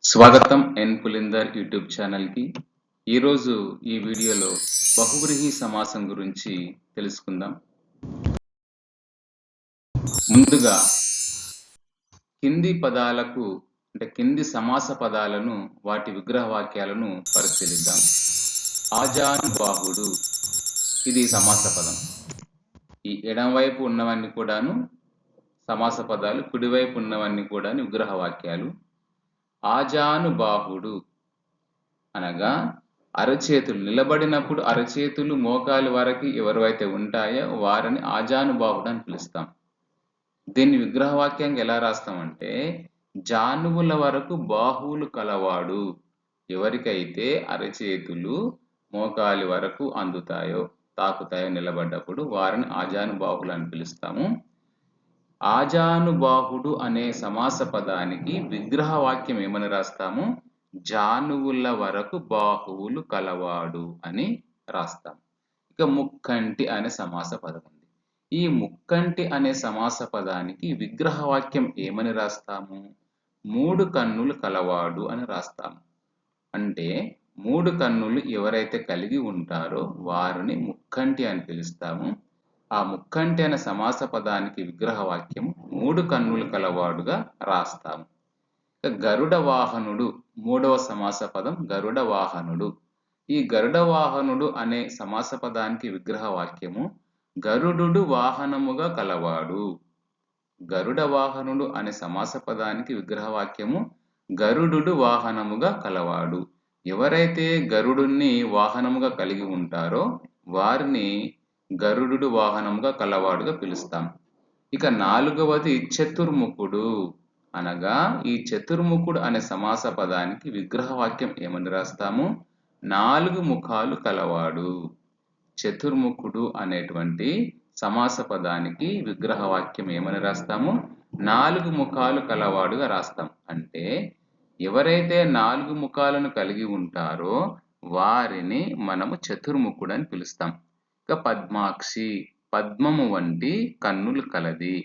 స్వాగతం ఎన్ పులిందర్ యూట్యూబ్ ఛానల్కి. ఈరోజు ఈ వీడియోలో బహువ్రీహి సమాసం గురించి తెలుసుకుందాం. ముందుగా కింది పదాలకు కింది సమాస పదాలను వాటి విగ్రహ వాక్యాలను పరిశీలిద్దాం. ఆజానుబాహుడు, ఇది సమాస పదం. ఈ ఎడమవైపు ఉన్నవన్నీ కూడాను సమాస పదాలు, కుడివైపు ఉన్నవన్నీ కూడా విగ్రహ వాక్యాలు. ఆజానుబాహుడు అనగా అరచేతులు, నిలబడినప్పుడు అరచేతులు మోకాలు వరకు ఎవరైతే ఉంటాయో వారిని ఆజానుబాహుడు అని పిలుస్తాం. దీన్ని విగ్రహవాక్యంగా ఎలా రాస్తామంటే, జానువుల వరకు బాహువులు కలవాడు. ఎవరికైతే అరచేతులు మోకాలి వరకు అందుతాయో, తాకుతాయో నిలబడ్డప్పుడు వారిని ఆజానుబాహులు అని పిలుస్తాము. ఆజానుబాహుడు అనే సమాస పదానికి విగ్రహ వాక్యం ఏమని రాస్తాము? జానువుల వరకు బాహువులు కలవాడు అని రాస్తాం. ఇక ముక్కంటి అనే సమాస పదం ఉంది. ఈ ముక్కంటి అనే సమాస పదానికి విగ్రహ వాక్యం ఏమని రాస్తాము? 3 కన్నులు కలవాడు అని రాస్తాము. అంటే 3 కన్నులు ఎవరైతే కలిగి ఉంటారో వారిని ముక్కంటి అని పిలుస్తాము. ఆ ముక్కంటి అనే సమాస పదానికి విగ్రహ వాక్యం 3 కన్నులు కలవాడుగా రాస్తాము. గరుడ వాహనుడు మూడవ సమాస పదం గరుడ వాహనుడు. ఈ గరుడ వాహనుడు అనే సమాస పదానికి విగ్రహ వాక్యము గరుడు వాహనముగా కలవాడు. గరుడ వాహనుడు అనే సమాస పదానికి విగ్రహ వాక్యము గరుడు వాహనముగా కలవాడు. ఎవరైతే గరుడుని వాహనముగా కలిగి ఉంటారో వారిని గరుడు వాహనముగా కలవాడుగా పిలుస్తాం. ఇక 4వది చతుర్ముఖుడు అనగా ఈ చతుర్ముఖుడు అనే సమాస పదానికి విగ్రహ వాక్యం ఏమని రాస్తాము? 4 ముఖాలు కలవాడు. చతుర్ముఖుడు అనేటువంటి సమాస పదానికి విగ్రహ వాక్యం ఏమని రాస్తాము? 4 ముఖాలు కలవాడుగా రాస్తాం. అంటే ఎవరైతే 4 ముఖాలను కలిగి ఉంటారో వారిని మనము చతుర్ముఖుడు అని పిలుస్తాం. ఇక పద్మాక్షి, పద్మము వంటి కన్నులు కలది.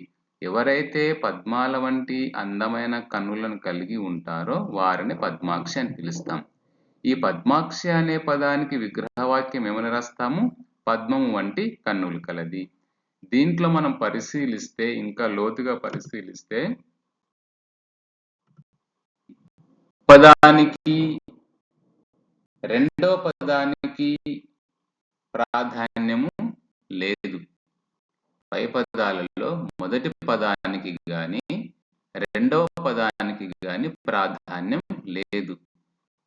ఎవరైతే పద్మాల వంటి అందమైన కన్నులను కలిగి ఉంటారో వారిని పద్మాక్షి అని పిలుస్తాం. ఈ పద్మాక్షి అనే పదానికి విగ్రహవాక్యం ఏమని రాస్తాము? పద్మము వంటి కన్నులు కలది. దీంట్లో మనం పరిశీలిస్తే, ఇంకా లోతుగా పరిశీలిస్తే, పదానికి రెండవ పదానికి ప్రాధాన్యము లేదు. పై పదాలలో మొదటి పదానికి గాని రెండవ పదానికి గాని ప్రాధాన్యం లేదు.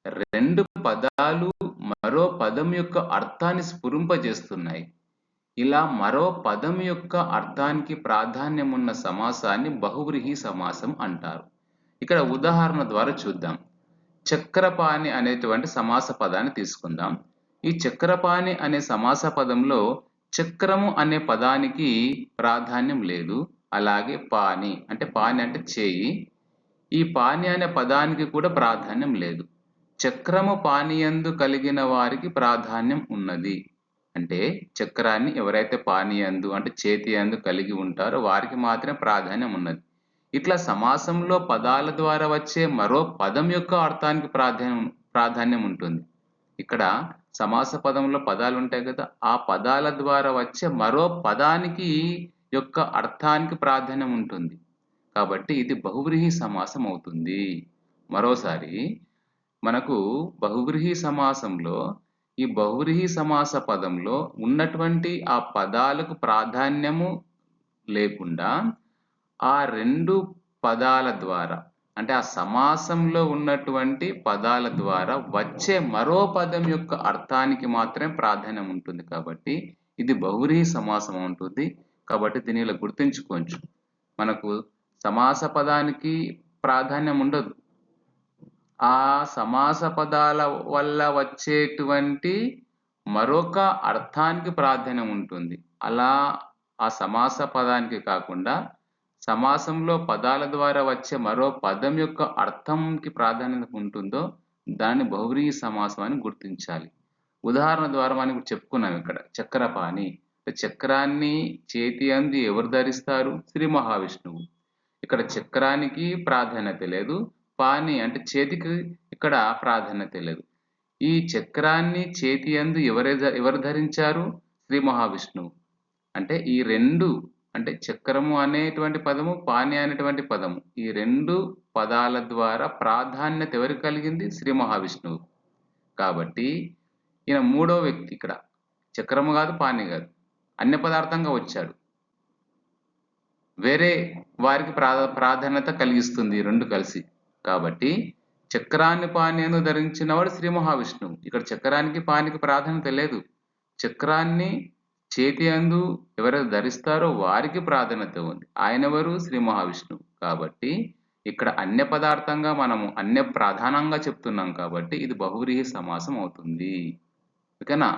2 పదాలు మరో పదం యొక్క అర్థాన్ని స్ఫురింపజేస్తున్నాయి. ఇలా మరో పదం యొక్క అర్థానికి ప్రాధాన్యం ఉన్న సమాసాన్ని బహువ్రీహి సమాసం అంటారు. ఇక్కడ ఉదాహరణ ద్వారా చూద్దాం. చక్రపాణి అనేటువంటి సమాస పదాన్ని తీసుకుందాం. ఈ చక్రపాణి అనే సమాస పదంలో చక్రము అనే పదానికి ప్రాధాన్యం లేదు. అలాగే పాని అంటే చేయి, ఈ పాని అనే పదానికి కూడా ప్రాధాన్యం లేదు. చక్రము పానీయందు కలిగిన వారికి ప్రాధాన్యం ఉన్నది. అంటే చక్రాన్ని ఎవరైతే పానీయందు అంటే చేతి యందు కలిగి ఉంటారో వారికి మాత్రమే ప్రాధాన్యం ఉన్నది. ఇట్లా సమాసంలో పదాల ద్వారా వచ్చే మరో పదం యొక్క అర్థానికి ప్రాధాన్యం ఉంటుంది. ఇక్కడ సమాస పదంలో పదాలు ఉంటాయి కదా, ఆ పదాల ద్వారా వచ్చే మరో పదానికి యొక్క అర్థానికి ప్రాధాన్యం ఉంటుంది. కాబట్టి ఇది బహువ్రీహి సమాసం అవుతుంది. మరోసారి మనకు బహువ్రీహి సమాసంలో ఈ బహువ్రీహి సమాస పదంలో ఉన్నటువంటి ఆ పదాలకు ప్రాధాన్యము లేకుండా ఆ 2 పదాల ద్వారా అంటే ఆ సమాసంలో ఉన్నటువంటి పదాల ద్వారా వచ్చే మరో పదం యొక్క అర్థానికి మాత్రమే ప్రాధాన్యం ఉంటుంది. కాబట్టి ఇది బహువ్రీహి సమాసం ఉంటుంది. కాబట్టి దీన్ని ఇలా గుర్తుంచుకోవచ్చు. మనకు సమాస పదానికి ప్రాధాన్యం ఉండదు. ఆ సమాస పదాల వల్ల వచ్చేటువంటి మరొక అర్థానికి ప్రాధాన్యం ఉంటుంది. అలా ఆ సమాస పదానికి కాకుండా సమాసంలో పదాల ద్వారా వచ్చే మరో పదం యొక్క అర్థంకి ప్రాధాన్యత ఉంటుందో దాన్ని బహువ్రీహి సమాసం అని గుర్తించాలి. ఉదాహరణ ద్వారా మనం చెప్పుకున్నాం. ఇక్కడ చక్రపాణి, చక్రాన్ని చేతి యందు ఎవరు ధరిస్తారు? శ్రీ మహావిష్ణువు. ఇక్కడ చక్రానికి ప్రాధాన్యత లేదు, పాని అంటే చేతికి ఇక్కడ ప్రాధాన్యత లేదు. ఈ చక్రాన్ని చేతి యందు ఎవరు ధరించారు? శ్రీ మహావిష్ణువు. అంటే ఈ 2 అంటే చక్రము అనేటువంటి పదము, పాని అనేటువంటి పదము. ఈ 2 పదాల ద్వారా ప్రాధాన్యత ఎవరికి కలిగింది? శ్రీ మహావిష్ణువు. కాబట్టి ఈయన మూడో వ్యక్తి ఇక్కడ. చక్రము కాదు, పాని కాదు. అన్య పదార్థంగా వచ్చాడు. వేరే వారికి ప్రాధాన్యత కలిగిస్తుంది ఈ 2 కలిసి. కాబట్టి చక్రాన్ని పానిను ధరించినవాడు శ్రీ మహావిష్ణువు. ఇక్కడ చక్రానికి పానికి ప్రాధాన్యత లేదు. చక్రాన్ని చేతి యందు ఎవరైతే ధరిస్తారో వారికి ప్రాధాన్యత ఉంది. ఆయన ఎవరు? శ్రీ మహావిష్ణువు. కాబట్టి ఇక్కడ అన్య పదార్థంగా మనము అన్య ప్రధానంగా చెప్తున్నాం కాబట్టి ఇది బహువ్రీహి సమాసం అవుతుంది. ఓకేనా?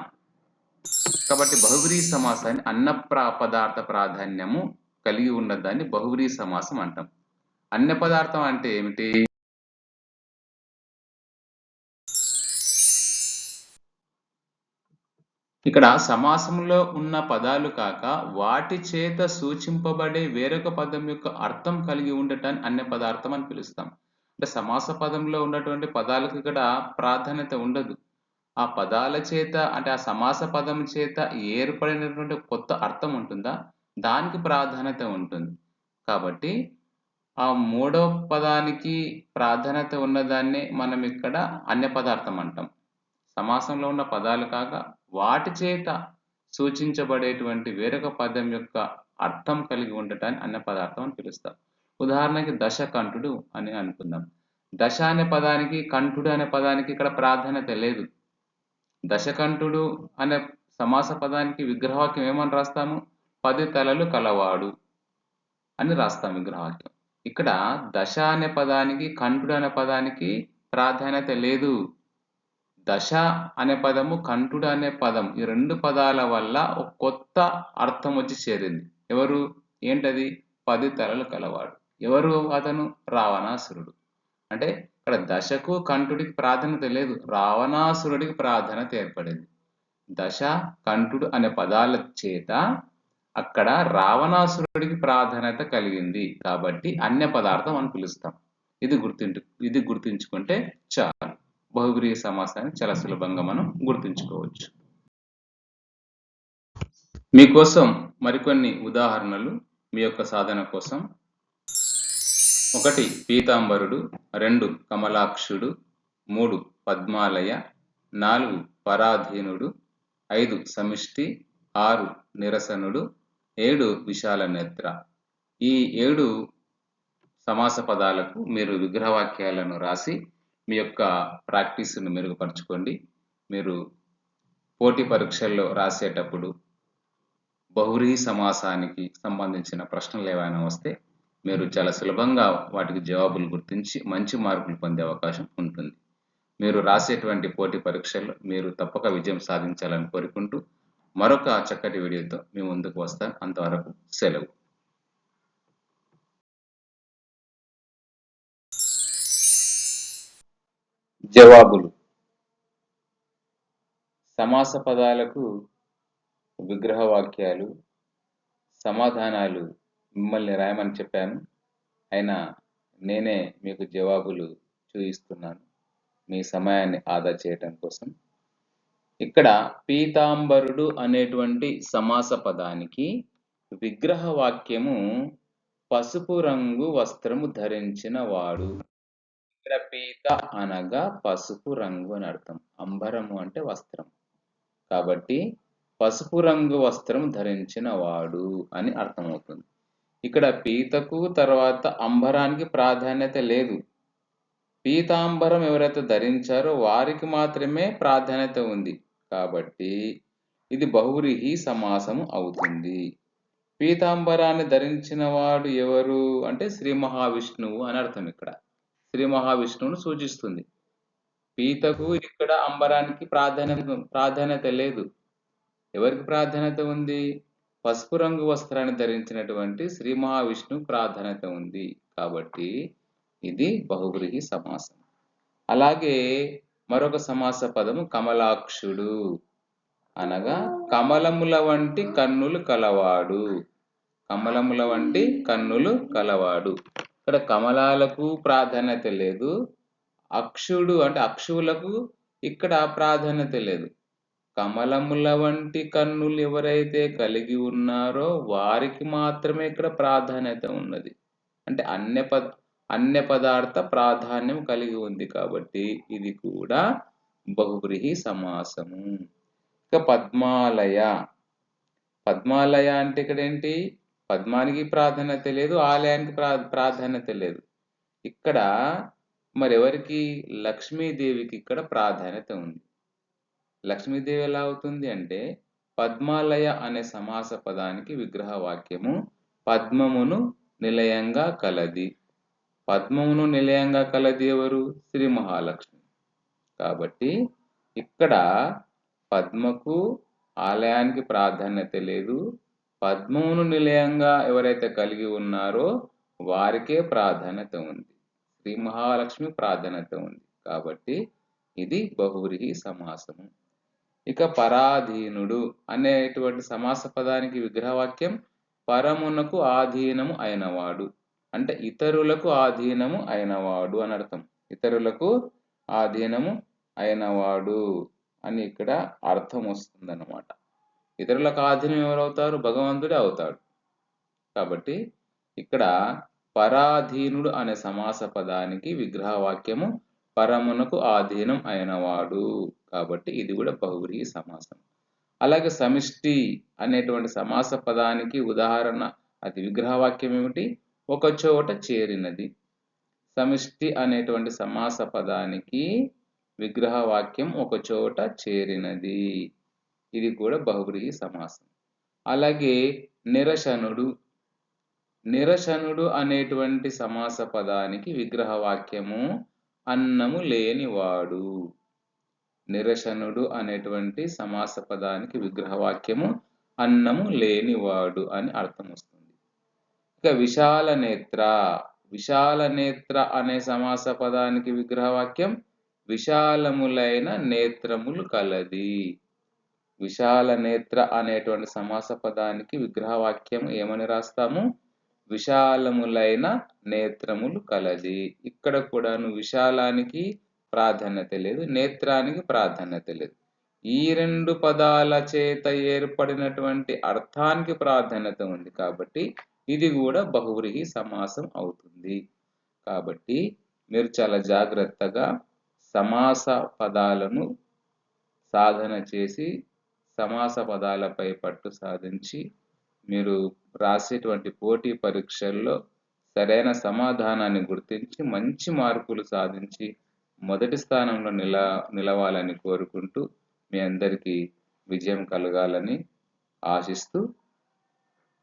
కాబట్టి బహువ్రీహి సమాసాన్ని అన్న పదార్థ ప్రాధాన్యము కలిగి ఉన్నదాన్ని బహువ్రీహి సమాసం అంటాం. అన్య పదార్థం అంటే ఏమిటి? ఇక్కడ సమాసంలో ఉన్న పదాలు కాక వాటి చేత సూచింపబడే వేరొక పదం యొక్క అర్థం కలిగి ఉండటాన్ని అన్య పదార్థం అని పిలుస్తాం. అంటే సమాస పదంలో ఉన్నటువంటి పదాలకు ఇక్కడ ప్రాధాన్యత ఉండదు. ఆ పదాల చేత అంటే ఆ సమాస పదం చేత ఏర్పడినటువంటి కొత్త అర్థం ఉంటుందా, దానికి ప్రాధాన్యత ఉంటుంది. కాబట్టి ఆ మూడో పదానికి ప్రాధాన్యత ఉన్నదాన్ని మనం ఇక్కడ అన్య పదార్థం అంటాం. సమాసంలో ఉన్న పదాలు కాక వాటి చేత సూచించబడేటువంటి వేరొక పదం యొక్క అర్థం కలిగి ఉండటాన్ని అన్య పదార్థం అని పిలుస్తాం. ఉదాహరణకి దశకంఠుడు అని అనుకుందాం. దశ అనే పదానికి, కంఠుడు అనే పదానికి ఇక్కడ ప్రాధాన్యత లేదు. దశకంఠుడు అనే సమాస పదానికి విగ్రహవాక్యం ఏమని రాస్తాము? 10 తలలు కలవాడు అని రాస్తాం విగ్రహవాక్యం. ఇక్కడ దశ అనే పదానికి, కంఠుడు అనే పదానికి ప్రాధాన్యత లేదు. దశ అనే పదము, కంఠుడు అనే పదం, ఈ 2 పదాల వల్ల ఒక కొత్త అర్థం వచ్చి చేరింది. ఎవరు? ఏంటది? 10 తలలు కలవాడు. ఎవరు అతను? రావణాసురుడు. అంటే ఇక్కడ దశకు, కంఠుడికి ప్రాధాన్యత లేదు. రావణాసురుడికి ప్రాధాన్యత ఏర్పడింది. దశ, కంఠుడు అనే పదాల చేత అక్కడ రావణాసురుడికి ప్రాధాన్యత కలిగింది. కాబట్టి అన్య పదార్థం అని పిలుస్తాం. ఇది గుర్తుంచుకుంటే చాలు. బహువ్రీహి సమాసాన్ని చాలా సులభంగా మనం గుర్తుంచుకోవచ్చు. మీకోసం మరికొన్ని ఉదాహరణలు మీ యొక్క సాధన కోసం. 1 పీతాంబరుడు, 2 కమలాక్షుడు, 3 పద్మాలయ, 4 పరాధీనుడు, 5 సమిష్టి, 6 నిరసనుడు, 7 విశాల నేత్ర. ఈ 7 సమాస పదాలకు మీరు విగ్రహవాక్యాలను రాసి మీ యొక్క ప్రాక్టీస్ను మెరుగుపరచుకోండి. మీరు పోటీ పరీక్షల్లో రాసేటప్పుడు బహువ్రీహి సమాసానికి సంబంధించిన ప్రశ్నలు ఏవైనా వస్తే మీరు చాలా సులభంగా వాటికి జవాబులు గుర్తించి మంచి మార్కులు పొందే అవకాశం ఉంటుంది. మీరు రాసేటువంటి పోటీ పరీక్షల్లో మీరు తప్పక విజయం సాధించాలని కోరుకుంటూ మరొక చక్కటి వీడియోతో మీ ముందుకు వస్తాను. అంతవరకు సెలవు. జవాబులు. సమాస పదాలకు విగ్రహవాక్యాలు, సమాధానాలు మిమ్మల్ని రాయమని చెప్పాను. అయినా నేనే మీకు జవాబులు చూపిస్తున్నాను మీ సమయాన్ని ఆదా చేయటం కోసం. ఇక్కడ పీతాంబరుడు అనేటువంటి సమాస పదానికి విగ్రహవాక్యము పసుపు రంగు వస్త్రము ధరించిన వాడు. ఇక్కడ పీత అనగా పసుపు రంగు అని అర్థం. అంబరము అంటే వస్త్రం. కాబట్టి పసుపు రంగు వస్త్రం ధరించిన వాడు అని అర్థమవుతుంది. ఇక్కడ పీతకు తర్వాత అంబరానికి ప్రాధాన్యత లేదు. పీతాంబరం ఎవరైతే ధరించారో వారికి మాత్రమే ప్రాధాన్యత ఉంది. కాబట్టి ఇది బహువ్రీహి సమాసము అవుతుంది. పీతాంబరాన్ని ధరించిన వాడు ఎవరు అంటే శ్రీ మహావిష్ణువు అని అర్థం. ఇక్కడ శ్రీ మహావిష్ణువును సూచిస్తుంది. పీతకు ఇక్కడ అంబరానికి ప్రాధాన్యత లేదు. ఎవరికి ప్రాధాన్యత ఉంది? పసుపు రంగు వస్త్రాన్ని ధరించినటువంటి శ్రీ మహావిష్ణువు ప్రాధాన్యత ఉంది. కాబట్టి ఇది బహువ్రీహి సమాసం. అలాగే మరొక సమాస పదము కమలాక్షుడు అనగా కమలముల వంటి కన్నులు కలవాడు. కమలముల వంటి కన్నులు కలవాడు. ఇక్కడ కమలాలకు ప్రాధాన్యత లేదు. అక్షుడు అంటే అక్షువులకు ఇక్కడ ప్రాధాన్యత లేదు. కమలముల వంటి కన్నులు ఎవరైతే కలిగి ఉన్నారో వారికి మాత్రమే ఇక్కడ ప్రాధాన్యత ఉన్నది. అంటే అన్య పదార్థ ప్రాధాన్యం కలిగి ఉంది కాబట్టి ఇది కూడా బహువ్రీహి సమాసము. ఇక పద్మాలయ. పద్మాలయ అంటే ఇక్కడ ఏంటి? పద్మానికి ప్రాధాన్యత లేదు, ఆలయానికి ప్రాధాన్యత లేదు. ఇక్కడ మరి ఎవరికి? లక్ష్మీదేవికి ఇక్కడ ప్రాధాన్యత ఉంది. లక్ష్మీదేవి ఎలా అవుతుంది అంటే పద్మాలయ అనే సమాస పదానికి విగ్రహ వాక్యము పద్మమును నిలయంగా కలది. పద్మమును నిలయంగా కలది ఎవరు? శ్రీ మహాలక్ష్మి. కాబట్టి ఇక్కడ పద్మకు ఆలయానికి ప్రాధాన్యత లేదు. పద్మమును నిలయంగా ఎవరైతే కలిగి ఉన్నారో వారికే ప్రాధాన్యత ఉంది. శ్రీ మహాలక్ష్మి ప్రాధాన్యత ఉంది. కాబట్టి ఇది బహువ్రీహి సమాసము. ఇక పరాధీనుడు అనేటువంటి సమాస పదానికి విగ్రహవాక్యం పరమునకు ఆధీనము అయినవాడు. అంటే ఇతరులకు ఆధీనము అయినవాడు అని అర్థం. ఇతరులకు ఆధీనము అయినవాడు అని ఇక్కడ అర్థం వస్తుందన్నమాట. ఇతరులకు ఆధీనం ఎవరవుతారు? భగవంతుడే అవుతాడు. కాబట్టి ఇక్కడ పరాధీనుడు అనే సమాస పదానికి విగ్రహవాక్యము పరమునకు ఆధీనం అయినవాడు. కాబట్టి ఇది కూడా బహువ్రీహి సమాసం. అలాగే సమిష్టి అనేటువంటి సమాస పదానికి ఉదాహరణ అది విగ్రహవాక్యం ఏమిటి? ఒక చోట చేరినది. సమిష్టి అనేటువంటి సమాస పదానికి విగ్రహవాక్యం ఒక చోట చేరినది. ఇది కూడా బహువ్రీహి సమాసం. అలాగే నిరశనుడు. నిరశనుడు అనేటువంటి సమాస పదానికి విగ్రహవాక్యము అన్నము లేనివాడు. నిరశనుడు అనేటువంటి సమాస పదానికి విగ్రహవాక్యము అన్నము లేనివాడు అని అర్థం వస్తుంది. ఇక విశాల నేత్ర. విశాల నేత్ర అనే సమాస పదానికి విగ్రహవాక్యం విశాలములైన నేత్రములు కలది. విశాల నేత్ర అనేటువంటి సమాస పదానికి విగ్రహవాక్యం ఏమని రాస్తాము? విశాలములైన నేత్రములు కలది. ఇక్కడ కూడాను విశాలానికి ప్రాధాన్యత లేదు, నేత్రానికి ప్రాధాన్యత లేదు. ఈ రెండు పదాల చేత ఏర్పడినటువంటి అర్థానికి ప్రాధాన్యత ఉంది కాబట్టి ఇది కూడా బహువ్రీహి సమాసం అవుతుంది. కాబట్టి మీరు చాలా జాగ్రత్తగా సమాస పదాలను సాధన చేసి సమాస పదాలపై పట్టు సాధించి మీరు రాసేటువంటి పోటీ పరీక్షల్లో సరైన సమాధానాన్ని గుర్తించి మంచి మార్కులు సాధించి మొదటి స్థానంలో నిలవాలని కోరుకుంటూ మీ అందరికీ విజయం కలగాలని ఆశిస్తూ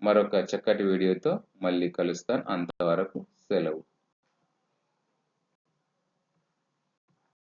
మరొక చక్కటి వీడియోతో మళ్ళీ కలుస్తాను. అంతవరకు సెలవు.